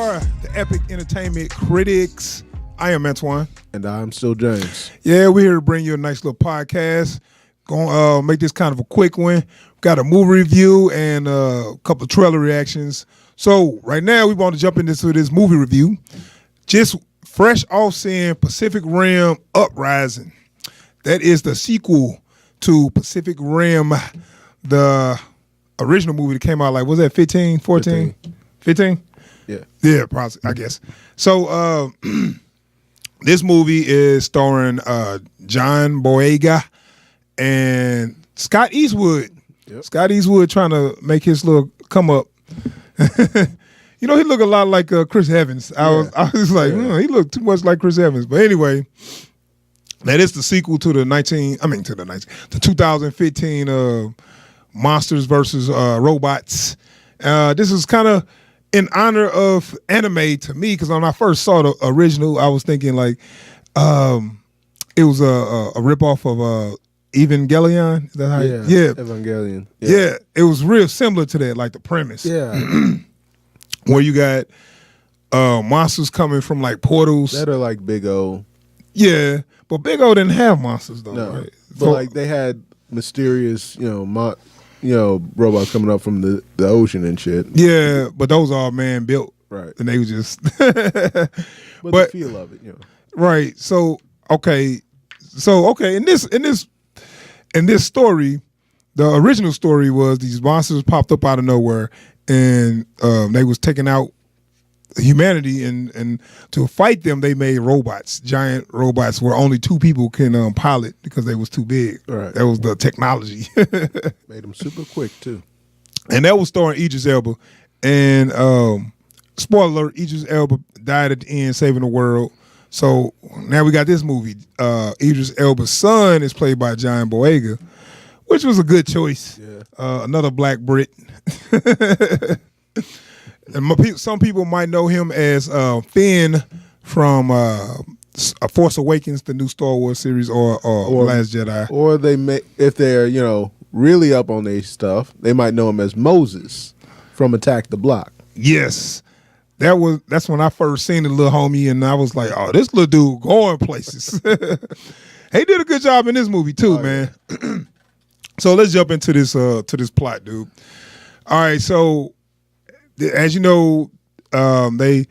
are the Epic Entertainment Critics. I am Antoine. And I'm still James. Yeah, we're here to bring you a nice little podcast. Gonna make this kind of a quick one. Got a movie review and a couple of trailer reactions. So right now we want to jump into this movie review. Just fresh off seeing Pacific Rim Uprising. That is the sequel to Pacific Rim, the original movie that came out like, was that 15, 14? 15? Yeah. Yeah, probably, I guess. So this movie is starring John Boyega and Scott Eastwood. Yep. Scott Eastwood trying to make his little come up. You know, he looked a lot like Chris Evans. I was like, he looked too much like Chris Evans. But anyway, that is the sequel to the 2015 Monsters versus Robots. This is kind of in honor of anime to me, because when I first saw the original, I was thinking like it was a ripoff of Evangelion. Is that how yeah, Evangelion. Yeah, it was real similar to that, like the premise. Yeah. Where you got monsters coming from like portals. That are like Big O. Yeah, but Big O didn't have monsters though. No, right? but like they had mysterious, robots coming up from the ocean and shit. Yeah, but those are man built. Right. And they was just but the feel of it, Right. So okay, in this story, the original story was these monsters popped up out of nowhere and they was taking out humanity, and to fight them they made robots, giant robots where only two people can pilot because they was too big. Right. That was the technology. Made them super quick too. And that was starring Idris Elba. And spoiler alert, Idris Elba died at the end saving the world. So now we got this movie. Idris Elba's son is played by John Boyega, which was a good choice. Yeah. Another black Brit. And some people might know him as Finn from Force Awakens, the new Star Wars series, or Last Jedi. Or they may, if they're really up on their stuff, they might know him as Moses from Attack the Block. Yes, that's when I first seen the little homie, and I was like, oh, this little dude going places. He did a good job in this movie too, man. Yeah. So let's jump into this plot, dude. All right, so as you know, they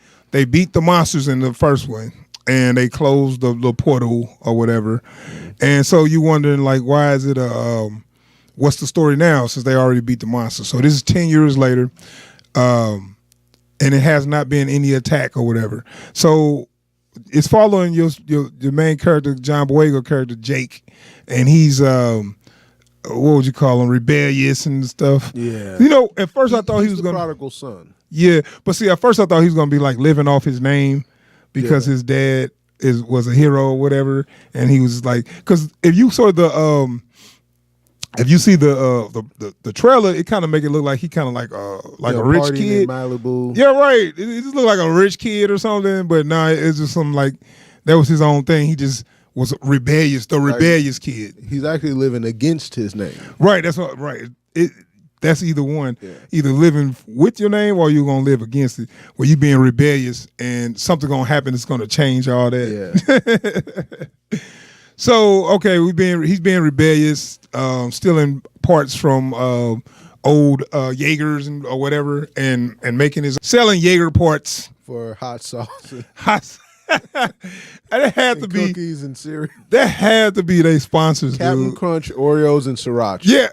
beat the monsters in the first one, and they closed the portal or whatever. And so you wondering like, why is it what's the story now since they already beat the monsters? So this is 10 years later, and it has not been any attack or whatever. So it's following your main character, John Boyega character, Jake, and he's what would you call him? Rebellious and stuff. Yeah. At first I thought he was the gonna prodigal son. Yeah, but see, at first I thought he was gonna be like living off his name because his dad was a hero or whatever, and he was like, because if you saw if you see the trailer, it kind of make it look like he kind of like a rich kid. In Malibu. Yeah, right. It just looked like a rich kid or something, but nah, it's just something like that was his own thing. He just was rebellious, rebellious kid. He's actually living against his name. Right, that's what. Right, that's either one. Yeah. Either living with your name or you're gonna live against it. Where you being rebellious and something gonna happen that's gonna change all that. Yeah. So okay, he's being rebellious, stealing parts from old Jaegers or whatever, and selling Jaeger parts for hot sauce. That had to be cookies and cereal. That had to be their sponsors, Captain dude. Crunch, Oreos, and Sriracha. Yeah,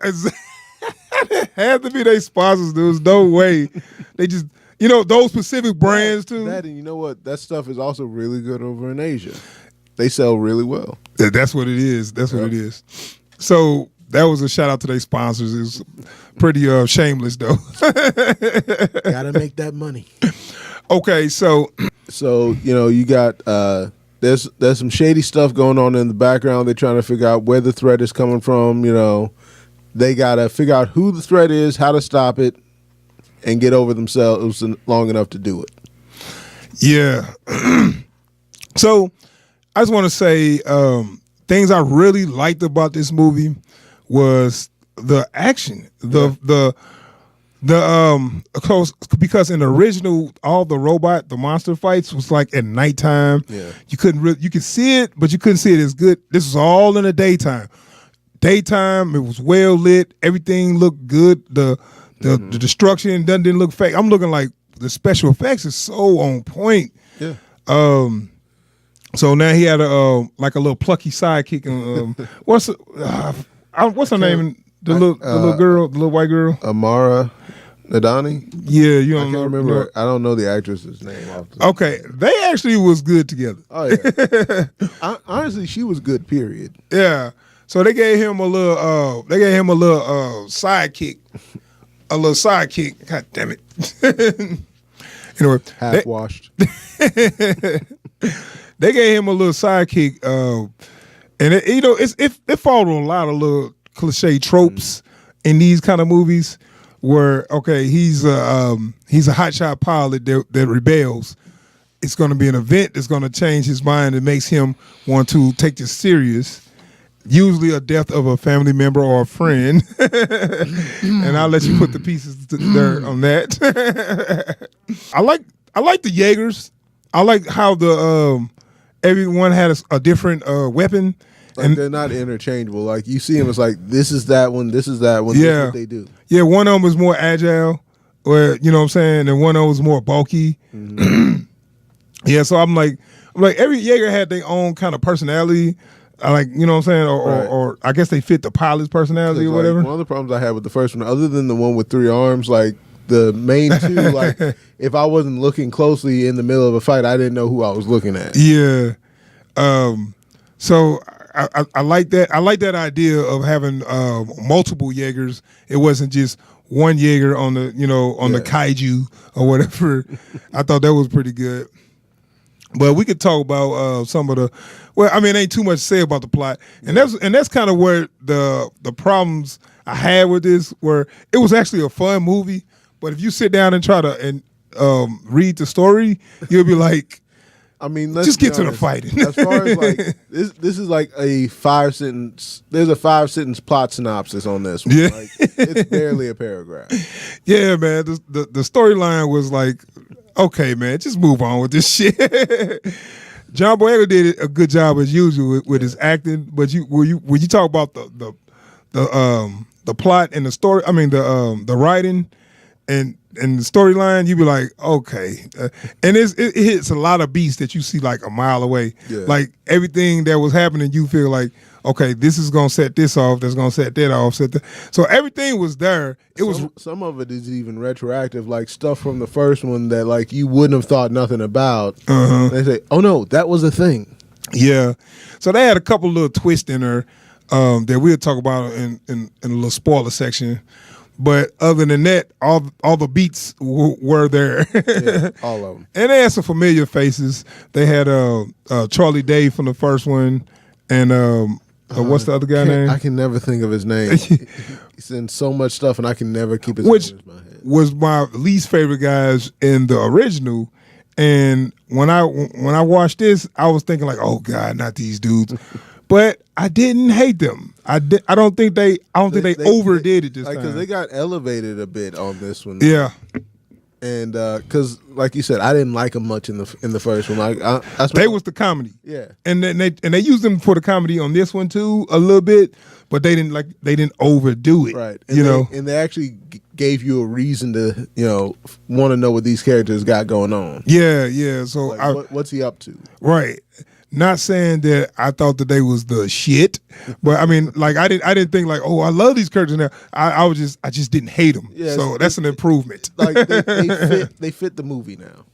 that had to be their sponsors. There was no way they just those specific brands too. That and you know what? That stuff is also really good over in Asia. They sell really well. That's what it is. That's what it is. So that was a shout out to their sponsors. It was pretty shameless though. Gotta make that money. Okay, so you got there's some shady stuff going on in the background. They're trying to figure out where the threat is coming from. They gotta figure out who the threat is, how to stop it, and get over themselves long enough to do it. Yeah. So I just want to say things I really liked about this movie was the action, the Of course, because in the original, all the monster fights was like at nighttime. Yeah. You could see it, but you couldn't see it as good. This was all in the daytime. Daytime, it was well lit. Everything looked good. The destruction didn't look fake. I'm looking like the special effects is so on point. Yeah. So now he had a little plucky sidekick. What's her name? The little girl, the little white girl. Amara Nadani. Yeah, you don't I can't remember. I don't know the actress's name. Okay, they actually was good together. Oh yeah. Honestly, she was good. Period. Yeah. So they gave him a little. Sidekick. A little sidekick. God damn it. Anyway, half washed. They gave him a little sidekick, and it followed a lot of little cliche tropes in these kind of movies. Where he's a hotshot pilot that rebels. It's going to be an event that's going to change his mind and makes him want to take this serious. Usually a death of a family member or a friend. And I'll let you put the pieces there on that. I like the Jaegers. I like how the everyone had a different weapon. Like and they're not interchangeable. Like you see them, it's like this is that one, this is that one. Yeah, this is what they do. Yeah, one of them was more agile, or you know what I'm saying, and one of them was more bulky. Mm-hmm. Yeah, so I'm like every Jaeger had their own kind of personality. I like, you know what I'm saying, or I guess they fit the pilot's personality or whatever. One of the problems I had with the first one, other than the one with 3 arms, like the main two, like if I wasn't looking closely in the middle of a fight, I didn't know who I was looking at. Yeah. So I like that. I like that idea of having multiple Jaegers. It wasn't just one Jaeger on the the Kaiju or whatever. I thought that was pretty good. But we could talk about some of the. Well, I mean, ain't too much to say about the plot, and that's kind of where the problems I had with this. Where it was actually a fun movie, but if you sit down and try to read the story, you'll be like, I mean, just get to the fighting. As far as like this is like a 5-sentence. There's a 5-sentence plot synopsis on this one. Yeah, like, it's barely a paragraph. Yeah, man. The storyline was like, okay, man, just move on with this shit. John Boyega did a good job as usual with his acting, but when you talk about the plot and the story, I mean the writing and the storyline, you be like, okay, and it hits a lot of beats that you see like a mile away. Yeah. Like everything that was happening, you feel like, okay, this is gonna set this off, that's gonna set that off, so everything was there. Some of it is even retroactive, like stuff from the first one that like you wouldn't have thought nothing about. Uh-huh. They say, oh no, that was a thing. Yeah, so they had a couple little twists in there that we'll talk about in a little spoiler section. But other than that, all the beats were there. Yeah, all of them. And they had some familiar faces. They had Charlie Day from the first one, and what's the other guy name? I can never think of his name. He's in so much stuff, and I can never keep his name in my head. Was my least favorite guys in the original. And when I watched this, I was thinking like, oh God, not these dudes. But I didn't hate them. I don't think they overdid it this time. Because they got elevated a bit on this one. Yeah. And because, like you said, I didn't like them much in the first one. They was the comedy. Yeah. And then they used them for the comedy on this one too a little bit, but they didn't overdo it. Right. And they actually gave you a reason to want to know what these characters got going on. Yeah, yeah. So like, what's he up to? Right. Not saying that I thought that they was the shit, but I mean, like I didn't think like, oh, I love these characters now. I just didn't hate them. Yeah, so that's an improvement. Like they fit the movie now.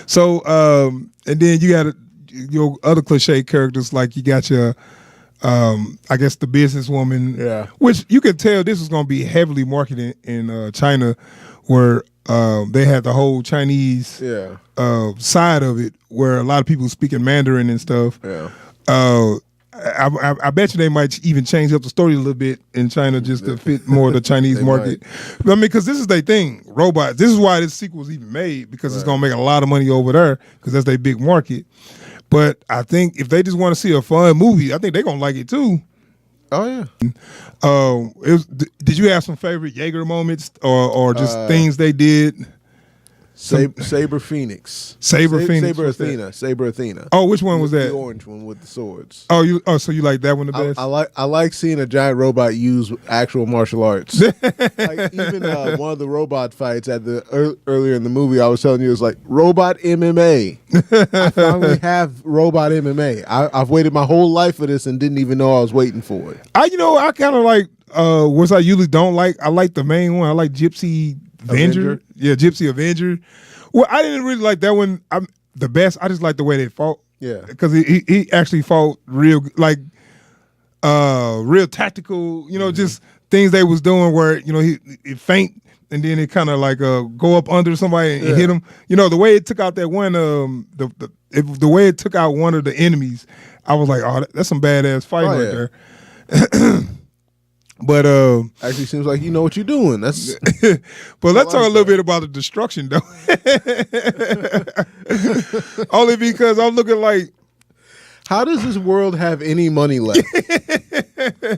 So and then you got your other cliche characters, like you got your I guess the businesswoman. Yeah. Which you could tell this was going to be heavily marketed in China, where they had the whole Chinese side of it, where a lot of people speaking Mandarin and stuff. Yeah. I bet you they might even change up the story a little bit in China just to fit more of the Chinese market. Might. I mean, because this is their thing, robots. This is why this sequel was even made, because it's going to make a lot of money over there, because that's their big market. But I think if they just want to see a fun movie, I think they're going to like it too. Oh yeah. Did you have some favorite Yeager moments or just things they did? Saber Phoenix. Saber Phoenix. Saber Athena. Oh, which one was that? The orange one with the swords. So you like that one the best? I like seeing a giant robot use actual martial arts. Like even one of the robot fights at the earlier in the movie, I was telling you, it was like robot MMA. I finally have robot MMA. I've waited my whole life for this and didn't even know I was waiting for it. I kind of like what I usually don't like. I like the main one. I like Gypsy Avenger. Yeah, Gypsy Avenger. Well, I didn't really like that one. The best. I just like the way they fought. Yeah, because he actually fought real real tactical. Just things they was doing where he feint and then it kind of like go up under somebody and hit him. The way it took out that one the way it took out one of the enemies, I was like, oh, that's some badass fight right there. But actually seems like you know what you're doing. That's but let's talk a little bit about the destruction though. Only because I'm looking like, how does this world have any money left?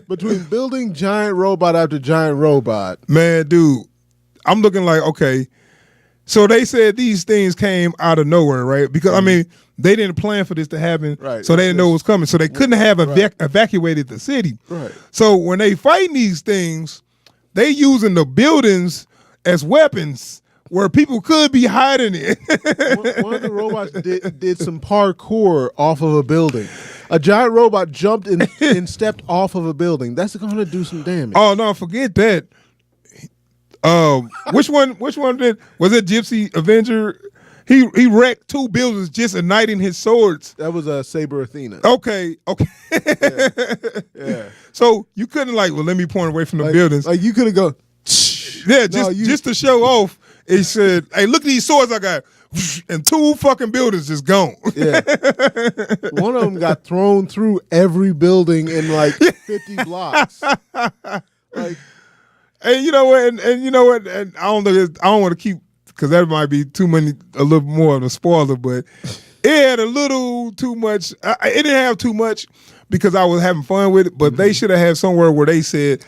Between building giant robot after giant robot. Man, dude, I'm looking like, okay, so they said these things came out of nowhere, right? Because I mean, they didn't plan for this to happen, right? So they didn't know it was coming, so they couldn't have evacuated the city, right? So when they fighting these things, they using the buildings as weapons where people could be hiding it. One of the robots did some parkour off of a building. A giant robot jumped and stepped off of a building. That's going to do some damage. Oh no, forget that. Which one was it? Gypsy Avenger? He wrecked 2 buildings just igniting his swords. That was a Saber Athena. Okay. Yeah. So you couldn't let me point away from the buildings. Like you could have gone. Yeah, just to show off. It said, "Hey, look at these swords I got," and 2 fucking buildings just gone. Yeah. One of them got thrown through every building in like 50 blocks. Like. And you know what? And you know what? And I don't want to keep, because that might be a little more of a spoiler, but it had a little too much. It didn't have too much because I was having fun with it, but they should have had somewhere where they said,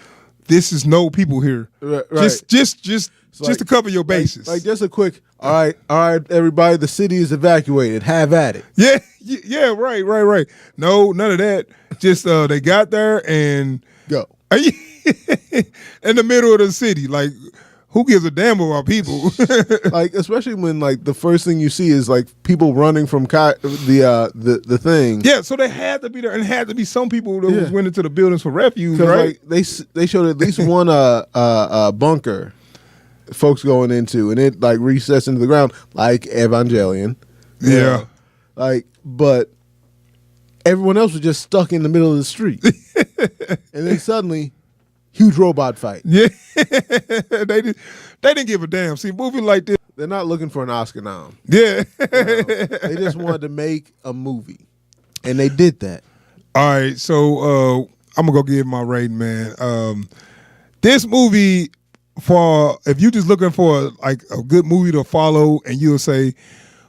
"This is no people here." Right. Just to cover your bases. Like just a quick. All right, everybody. The city is evacuated. Have at it. Yeah. Right. No, none of that. Just they got there and go. In the middle of the city, like, who gives a damn about people? Like, especially when like the first thing you see is like people running from the thing. Yeah, so they had to be there, and had to be some people that went into the buildings for refuge, right? Like, they showed at least one bunker folks going into, and it like recessed into the ground like Evangelion. Yeah. But everyone else was just stuck in the middle of the street. And then suddenly, huge robot fight. Yeah. They didn't give a damn. See, movie like this, they're not looking for an Oscar nom. Yeah. They just wanted to make a movie. And they did that. All right, so I'm going to go give my rating, man. This movie, if you're just looking for a good movie to follow and you'll say,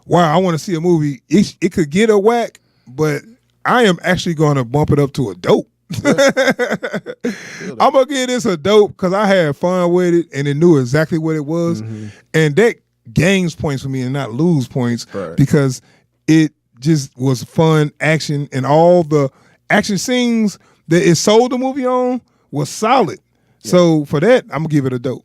wow, I want to see a movie, it could get a whack, but I am actually going to bump it up to a dope. I'm going to give this a dope because I had fun with it and it knew exactly what it was. Mm-hmm. And that gains points for me and not lose points because it just was fun action, and all the action scenes that it sold the movie on was solid. Yeah. So for that, I'm going to give it a dope.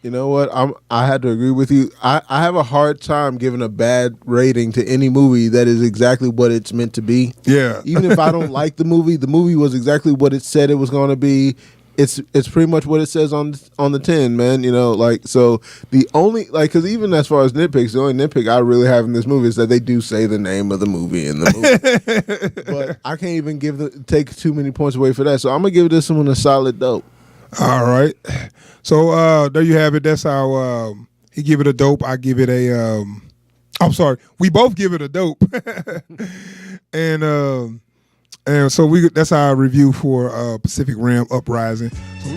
You know what? I had to agree with you. I have a hard time giving a bad rating to any movie that is exactly what it's meant to be. Yeah. Even if I don't like the movie was exactly what it said it was going to be. It's pretty much what it says on the tin, man. So the only because even as far as nitpicks, the only nitpick I really have in this movie is that they do say the name of the movie in the movie. But I can't even take too many points away for that. So I'm gonna give this one a solid dope. All right. So there you have it. That's how he give it a dope. I give it a I'm sorry. We both give it a dope. And so that's our review for Pacific Rim Uprising. So